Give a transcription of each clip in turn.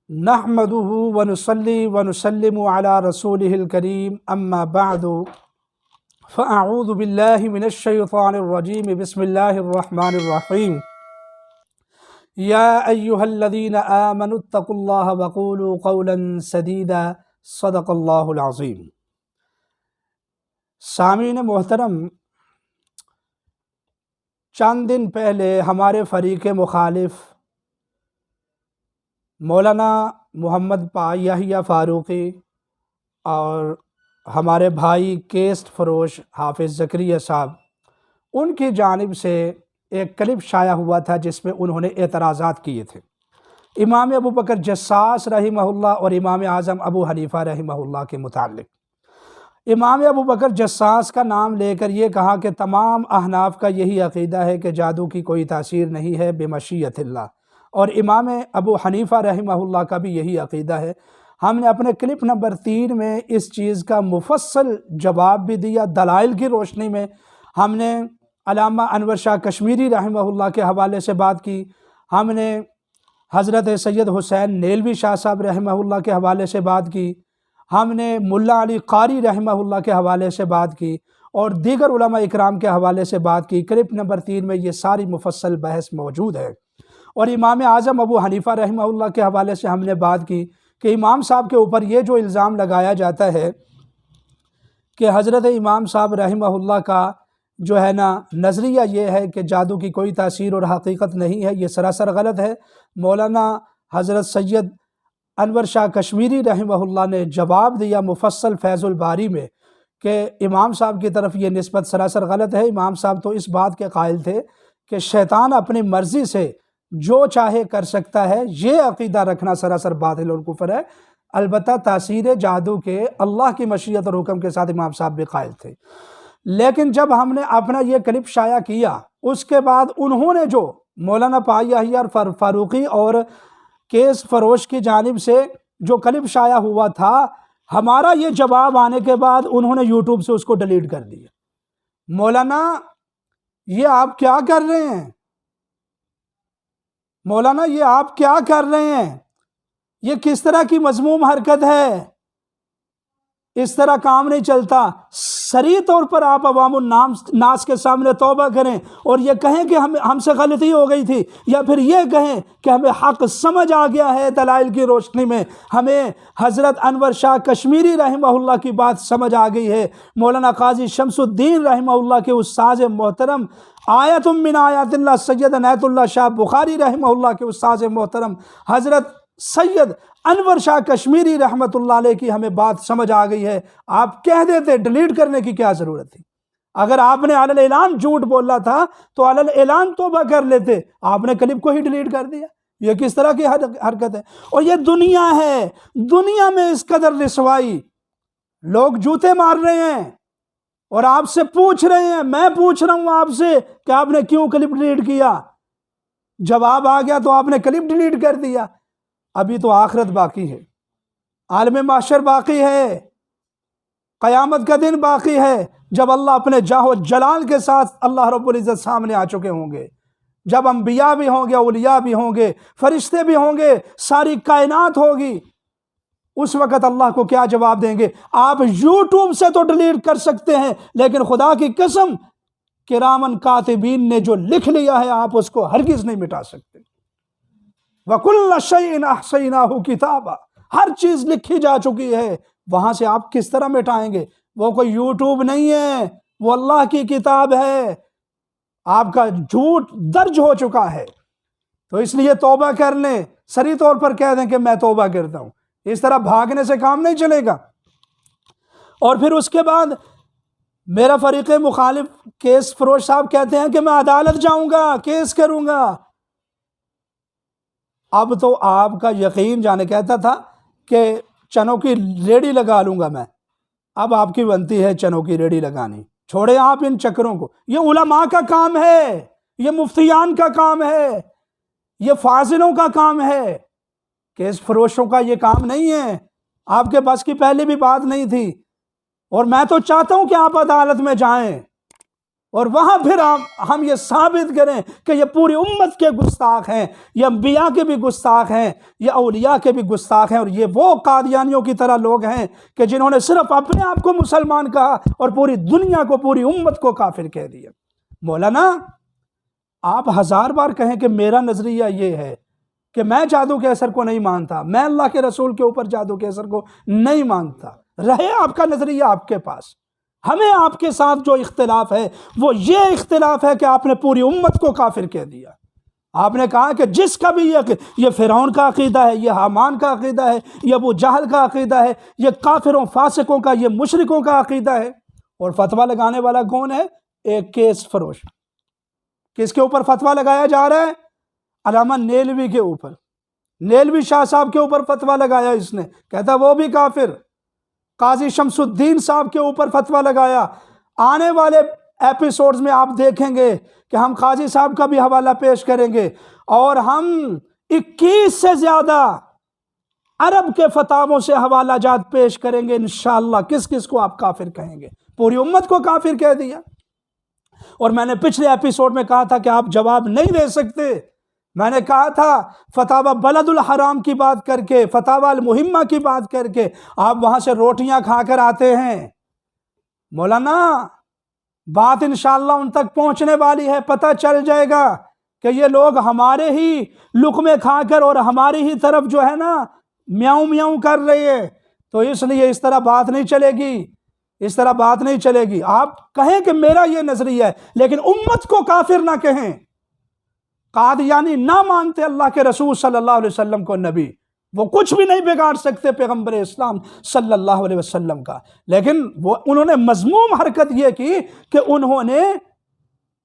نحمده ونصلي ونسلم على رسوله الكريم اما بعد فاعوذ بالله من الشيطان الرجيم بسم الله الرحمن الرحيم يا ايها الذين آمنوا اتقوا الله وقولوا قولا سديدا صدق الله العظيم۔ سامعین محترم، چند دن پہلے ہمارے فریق مخالف مولانا محمد یحییٰ فاروقی اور ہمارے بھائی کیسٹ فروش حافظ زکریا صاحب، ان کی جانب سے ایک کلپ شائع ہوا تھا جس میں انہوں نے اعتراضات کیے تھے امام ابو بکر جساس رحمہ اللہ اور امام اعظم ابو حنیفہ رحمہ اللہ کے متعلق۔ امام ابو بکر جساس کا نام لے کر یہ کہا کہ تمام احناف کا یہی عقیدہ ہے کہ جادو کی کوئی تاثیر نہیں ہے بمشیت اللہ، اور امام ابو حنیفہ رحمہ اللہ کا بھی یہی عقیدہ ہے۔ ہم نے اپنے کلپ نمبر 3 میں اس چیز کا مفصل جواب بھی دیا، دلائل کی روشنی میں ہم نے علامہ انور شاہ کشمیری رحمہ اللہ کے حوالے سے بات کی، ہم نے حضرت سید حسین نیلوی شاہ صاحب رحمہ اللہ کے حوالے سے بات کی، ہم نے ملا علی قاری رحمہ اللہ کے حوالے سے بات کی اور دیگر علماء اکرام کے حوالے سے بات کی۔ کلپ نمبر 3 میں یہ ساری مفصل بحث موجود ہے۔ اور امام اعظم ابو حنیفہ رحمہ اللہ کے حوالے سے ہم نے بات کی کہ امام صاحب کے اوپر یہ جو الزام لگایا جاتا ہے کہ حضرت امام صاحب رحمہ اللہ کا جو ہے نا نظریہ یہ ہے کہ جادو کی کوئی تاثیر اور حقیقت نہیں ہے، یہ سراسر غلط ہے۔ مولانا حضرت سید انور شاہ کشمیری رحمہ اللہ نے جواب دیا مفصل فیض الباری میں کہ امام صاحب کی طرف یہ نسبت سراسر غلط ہے۔ امام صاحب تو اس بات کے قائل تھے کہ شیطان اپنی مرضی سے جو چاہے کر سکتا ہے، یہ عقیدہ رکھنا سراسر باطل اور کفر ہے۔ البتہ تاثیر جادو کے اللہ کی مشیت اور حکم کے ساتھ امام صاحب بھی قائل تھے۔ لیکن جب ہم نے اپنا یہ کلپ شائع کیا، اس کے بعد انہوں نے جو مولانا یحییٰ فاروقی اور کیس فروش کی جانب سے جو کلپ شائع ہوا تھا، ہمارا یہ جواب آنے کے بعد انہوں نے یوٹیوب سے اس کو ڈیلیٹ کر دیا۔ مولانا یہ آپ کیا کر رہے ہیں؟ مولانا یہ آپ کیا کر رہے ہیں؟ یہ کس طرح کی مذموم حرکت ہے؟ اس طرح کام نہیں چلتا۔ صریح طور پر آپ عوام الناس کے سامنے توبہ کریں اور یہ کہیں کہ ہم سے غلطی ہو گئی تھی، یا پھر یہ کہیں کہ ہمیں حق سمجھ آ گیا ہے دلائل کی روشنی میں، ہمیں حضرت انور شاہ کشمیری رحمہ اللہ کی بات سمجھ آ گئی ہے، مولانا قاضی شمس الدین رحمہ اللہ کے استاذ محترم آیت من آیات اللہ سید عنایت اللہ شاہ بخاری رحمہ اللہ کے استاذ محترم حضرت سید انور شاہ کشمیری رحمۃ اللہ علیہ کی ہمیں بات سمجھ آ گئی ہے۔ آپ کہہ دیتے، ڈیلیٹ کرنے کی کیا ضرورت تھی؟ اگر آپ نے علی اعلان جھوٹ بولا تھا تو علی اعلان توبہ کر لیتے، آپ نے کلپ کو ہی ڈیلیٹ کر دیا۔ یہ کس طرح کی حرکت ہے؟ اور یہ دنیا ہے، دنیا میں اس قدر رسوائی، لوگ جوتے مار رہے ہیں اور آپ سے پوچھ رہے ہیں، میں پوچھ رہا ہوں آپ سے کہ آپ نے کیوں کلپ ڈیلیٹ کیا؟ جواب آ گیا تو آپ نے کلپ ڈیلیٹ کر دیا۔ ابھی تو آخرت باقی ہے، عالم محشر باقی ہے، قیامت کا دن باقی ہے، جب اللہ اپنے جاہ و جلال کے ساتھ اللہ رب العزت سامنے آ چکے ہوں گے، جب انبیاء بھی ہوں گے، اولیاء بھی ہوں گے، فرشتے بھی ہوں گے، ساری کائنات ہوگی، اس وقت اللہ کو کیا جواب دیں گے؟ آپ یوٹیوب سے تو ڈیلیٹ کر سکتے ہیں، لیکن خدا کی قسم کرامن کاتبین نے جو لکھ لیا ہے آپ اس کو ہرگز نہیں مٹا سکتے۔ وَكُلَّ شَيْءٍ أَحْصَيْنَاهُ كِتَابًا، ہر چیز لکھی جا چکی ہے، وہاں سے آپ کس طرح مٹائیں گے؟ وہ کوئی یوٹیوب نہیں ہے، وہ اللہ کی کتاب ہے، آپ کا جھوٹ درج ہو چکا ہے۔ تو اس لیے توبہ کر لیں، صریح طور پر کہہ دیں کہ میں توبہ کرتا ہوں۔ اس طرح بھاگنے سے کام نہیں چلے گا۔ اور پھر اس کے بعد میرا فریق مخالف کیس فروش صاحب کہتے ہیں کہ میں عدالت جاؤں گا، کیس کروں گا۔ اب تو آپ کا یقین جانے کہتا تھا کہ چنوں کی ریڑھی لگا لوں گا میں، اب آپ کی بنتی ہے چنوں کی ریڑھی لگانی۔ چھوڑیں آپ ان چکروں کو، یہ علماء کا کام ہے، یہ مفتیان کا کام ہے، یہ فاضلوں کا کام ہے، کیس فروشوں کا یہ کام نہیں ہے۔ آپ کے بس کی پہلے بھی بات نہیں تھی، اور میں تو چاہتا ہوں کہ آپ عدالت میں جائیں، اور وہاں پھر ہم یہ ثابت کریں کہ یہ پوری امت کے گستاخ ہیں، یہ انبیاء کے بھی گستاخ ہیں، یہ اولیاء کے بھی گستاخ ہیں، اور یہ وہ قادیانیوں کی طرح لوگ ہیں کہ جنہوں نے صرف اپنے آپ کو مسلمان کہا اور پوری دنیا کو، پوری امت کو کافر کہہ دیا۔ مولانا آپ 1000 بار کہیں کہ میرا نظریہ یہ ہے کہ میں جادو کے اثر کو نہیں مانتا، میں اللہ کے رسول کے اوپر جادو کے اثر کو نہیں مانتا، رہے آپ کا نظریہ آپ کے پاس، ہمیں آپ کے ساتھ جو اختلاف ہے وہ یہ اختلاف ہے کہ آپ نے پوری امت کو کافر کہہ دیا۔ آپ نے کہا کہ جس کا بھی یہ فرعون کا عقیدہ ہے، یہ حامان کا عقیدہ ہے، یہ ابو جہل کا عقیدہ ہے، یہ کافروں فاسقوں کا، یہ مشرکوں کا عقیدہ ہے۔ اور فتویٰ لگانے والا کون ہے؟ ایک کیس فروش۔ کس کے اوپر فتویٰ لگایا جا رہا ہے؟ علامہ نیلوی کے اوپر، نیلوی شاہ صاحب کے اوپر فتویٰ لگایا اس نے، کہتا وہ بھی کافر۔ قاضی شمس الدین صاحب کے اوپر فتویٰ لگایا۔ آنے والے ایپیسوڈز میں آپ دیکھیں گے کہ ہم قاضی صاحب کا بھی حوالہ پیش کریں گے، اور ہم 21 سے زیادہ عرب کے فتاووں سے حوالہ جات پیش کریں گے انشاءاللہ۔ کس کس کو آپ کافر کہیں گے؟ پوری امت کو کافر کہہ دیا۔ اور میں نے پچھلے ایپیسوڈ میں کہا تھا کہ آپ جواب نہیں دے سکتے، میں نے کہا تھا فتاوی بلد الحرام کی بات کر کے، فتاوی المہمہ کی بات کر کے آپ وہاں سے روٹیاں کھا کر آتے ہیں۔ مولانا بات انشاءاللہ ان تک پہنچنے والی ہے، پتہ چل جائے گا کہ یہ لوگ ہمارے ہی لقمے کھا کر اور ہماری ہی طرف جو ہے نا میاؤں میاؤں کر رہی ہے، تو اس لیے اس طرح بات نہیں چلے گی، اس طرح بات نہیں چلے گی۔ آپ کہیں کہ میرا یہ نظریہ ہے، لیکن امت کو کافر نہ کہیں۔ قادیانی نہ مانتے اللہ کے رسول صلی اللہ علیہ وسلم کو نبی، وہ کچھ بھی نہیں بگاڑ سکتے پیغمبر اسلام صلی اللہ علیہ وسلم کا، لیکن انہوں نے مذموم حرکت یہ کی کہ انہوں نے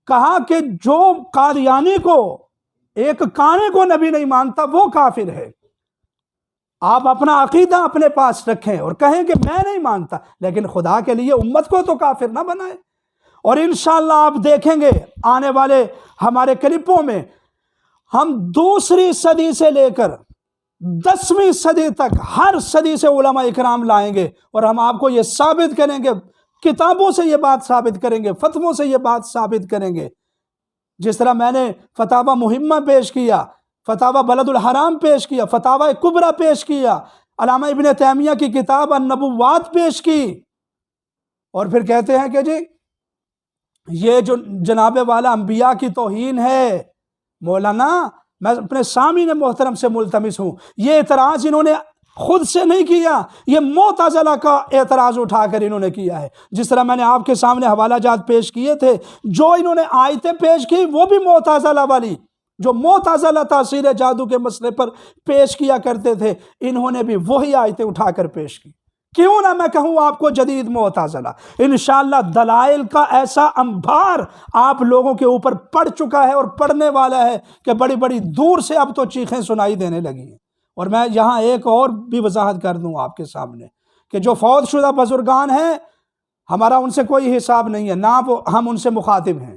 کہا کہ جو قادیانی کو ایک کانے کو نبی نہیں مانتا وہ کافر ہے۔ آپ اپنا عقیدہ اپنے پاس رکھیں اور کہیں کہ میں نہیں مانتا، لیکن خدا کے لیے امت کو تو کافر نہ بنائے۔ اور انشاءاللہ آپ دیکھیں گے آنے والے ہمارے کلپوں میں ہم 2 صدی سے لے کر 10ویں صدی تک ہر صدی سے علماء اکرام لائیں گے، اور ہم آپ کو یہ ثابت کریں گے، کتابوں سے یہ بات ثابت کریں گے، فتووں سے یہ بات ثابت کریں گے۔ جس طرح میں نے فتاوی مہمہ پیش کیا، فتاوی بلد الحرام پیش کیا، فتاوی کبریٰ پیش کیا، علامہ ابن تیمیہ کی کتاب النبوات پیش کی، اور پھر کہتے ہیں کہ جی یہ جو جناب والا انبیاء کی توہین ہے۔ مولانا میں اپنے سامعین محترم سے ملتمس ہوں، یہ اعتراض انہوں نے خود سے نہیں کیا، یہ معتزلہ کا اعتراض اٹھا کر انہوں نے کیا ہے۔ جس طرح میں نے آپ کے سامنے حوالہ جات پیش کیے تھے، جو انہوں نے آیتیں پیش کی وہ بھی معتزلہ والی، جو معتزلہ تاثیر جادو کے مسئلے پر پیش کیا کرتے تھے، انہوں نے بھی وہی آیتیں اٹھا کر پیش کی۔ کیوں نہ میں کہوں آپ کو جدید معتزلہ۔ انشاءاللہ دلائل کا ایسا انبار آپ لوگوں کے اوپر پڑ چکا ہے اور پڑنے والا ہے کہ بڑی بڑی دور سے اب تو چیخیں سنائی دینے لگی ہیں۔ اور میں یہاں ایک اور بھی وضاحت کر دوں آپ کے سامنے کہ جو فوت شدہ بزرگان ہیں ہمارا ان سے کوئی حساب نہیں ہے، نہ ہم ان سے مخاطب ہیں۔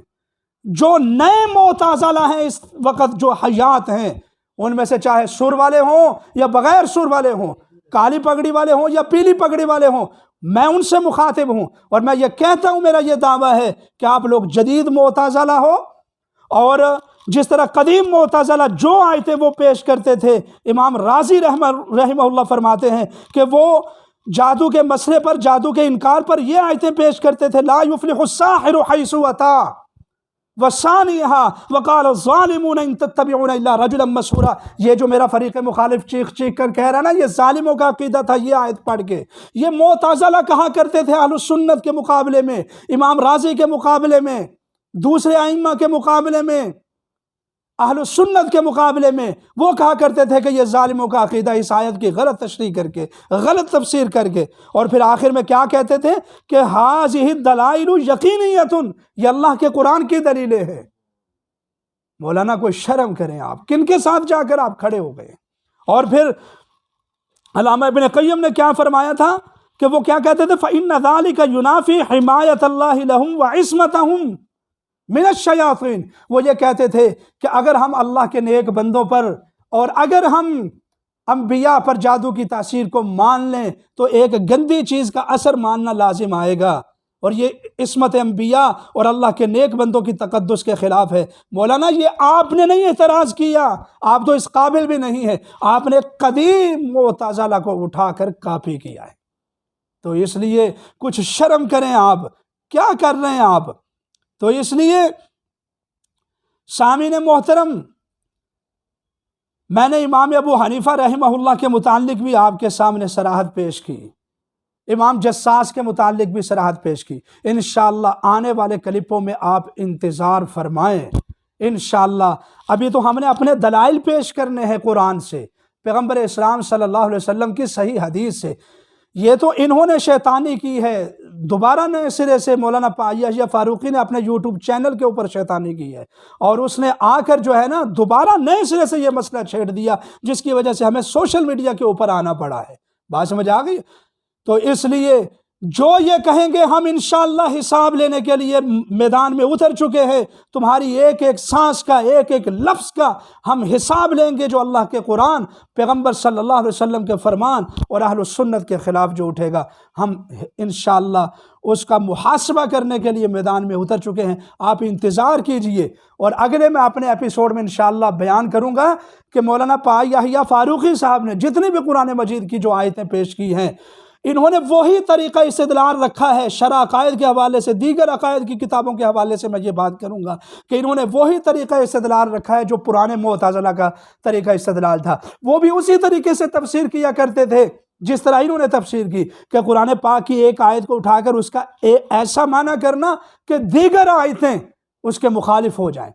جو نئے معتزلہ ہیں اس وقت جو حیات ہیں، ان میں سے چاہے سر والے ہوں یا بغیر سر والے ہوں، کالی پگڑی والے ہوں یا پیلی پگڑی والے ہوں، میں ان سے مخاطب ہوں، اور میں یہ کہتا ہوں، میرا یہ دعویٰ ہے کہ آپ لوگ جدید معتزلہ ہو، اور جس طرح قدیم معتزلہ جو آیتیں وہ پیش کرتے تھے، امام رازی رحمہ اللہ فرماتے ہیں کہ وہ جادو کے مسئلے پر، جادو کے انکار پر یہ آیتیں پیش کرتے تھے، لا یفلح الساحر حیث اتی وثانیها وقال الظالمون ان تتبعون الا رجلا مسحورا۔ یہ جو میرا فریق مخالف چیخ چیخ کر کہہ رہا نا یہ ظالموں کا عقیدہ تھا، یہ آیت پڑھ کے یہ معتزلہ کہا کرتے تھے اہل السنت کے مقابلے میں، امام رازی کے مقابلے میں، دوسرے ائمہ کے مقابلے میں، اہل السنت کے مقابلے میں وہ کہا کرتے تھے کہ یہ ظالموں کا عقیدہ، اس آیت کی غلط تشریح کر کے، غلط تفسیر کر کے، اور پھر آخر میں کیا کہتے تھے کہ ہذہ الدلائل یقینیۃ، یہ اللہ کے قرآن کی دلیلیں ہیں۔ مولانا کوئی شرم کریں آپ، کن کے ساتھ جا کر آپ کھڑے ہو گئے؟ اور پھر علامہ ابن قیم نے کیا فرمایا تھا کہ وہ کیا کہتے تھے، فإن ذلك ينافي حمایۃ اللہ لہم وعصمتہم من الشیاطین۔ وہ یہ کہتے تھے کہ اگر ہم اللہ کے نیک بندوں پر اور اگر ہم انبیاء پر جادو کی تاثیر کو مان لیں تو ایک گندی چیز کا اثر ماننا لازم آئے گا، اور یہ عصمت انبیاء اور اللہ کے نیک بندوں کی تقدس کے خلاف ہے۔ مولانا یہ آپ نے نہیں اعتراض کیا، آپ تو اس قابل بھی نہیں ہے، آپ نے قدیم معتزلہ کو اٹھا کر کاپی کیا ہے۔ تو اس لیے کچھ شرم کریں، آپ کیا کر رہے ہیں آپ؟ تو اس لیے سامعین محترم، میں نے امام ابو حنیفہ رحمہ اللہ کے متعلق بھی آپ کے سامنے صراحت پیش کی، امام جساس کے متعلق بھی صراحت پیش کی۔ انشاءاللہ آنے والے کلپوں میں آپ انتظار فرمائیں انشاءاللہ۔ ابھی تو ہم نے اپنے دلائل پیش کرنے ہیں قرآن سے، پیغمبر اسلام صلی اللہ علیہ وسلم کی صحیح حدیث سے۔ یہ تو انہوں نے شیطانی کی ہے، دوبارہ نئے سرے سے مولانا یحییٰ فاروقی نے اپنے یوٹیوب چینل کے اوپر شیطانی کی ہے، اور اس نے آ کر جو ہے نا دوبارہ نئے سرے سے یہ مسئلہ چھیڑ دیا، جس کی وجہ سے ہمیں سوشل میڈیا کے اوپر آنا پڑا ہے۔ بات سمجھ آ گئی؟ تو اس لیے جو یہ کہیں گے ہم انشاءاللہ حساب لینے کے لیے میدان میں اتر چکے ہیں، تمہاری ایک ایک سانس کا، ایک ایک لفظ کا ہم حساب لیں گے۔ جو اللہ کے قرآن، پیغمبر صلی اللہ علیہ وسلم کے فرمان اور اہل السنت کے خلاف جو اٹھے گا، ہم انشاءاللہ اس کا محاسبہ کرنے کے لیے میدان میں اتر چکے ہیں۔ آپ انتظار کیجئے، اور اگلے میں اپنے ایپیسوڈ میں انشاءاللہ بیان کروں گا کہ مولانا یحییٰ فاروقی صاحب نے جتنی بھی قرآن مجید کی جو آیتیں پیش کی ہیں، انہوں نے وہی طریقہ استدلال رکھا ہے۔ شرع عقائد کے حوالے سے، دیگر عقائد کی کتابوں کے حوالے سے میں یہ بات کروں گا کہ انہوں نے وہی طریقہ استدلال رکھا ہے جو پرانے معتزلہ کا طریقہ استدلال تھا۔ وہ بھی اسی طریقے سے تفسیر کیا کرتے تھے جس طرح انہوں نے تفسیر کی، کہ قرآن پاک کی ایک آیت کو اٹھا کر اس کا ایسا معنی کرنا کہ دیگر آیتیں اس کے مخالف ہو جائیں۔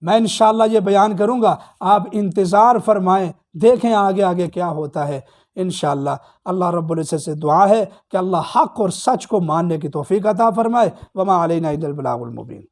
میں انشاءاللہ یہ بیان کروں گا، آپ انتظار فرمائیں، دیکھیں آگے آگے کیا ہوتا ہے انشاءاللہ۔ اللہ رب العزت سے دعا ہے کہ اللہ حق اور سچ کو ماننے کی توفیق عطا فرمائے۔ وما علینا الا البلاغ المبین۔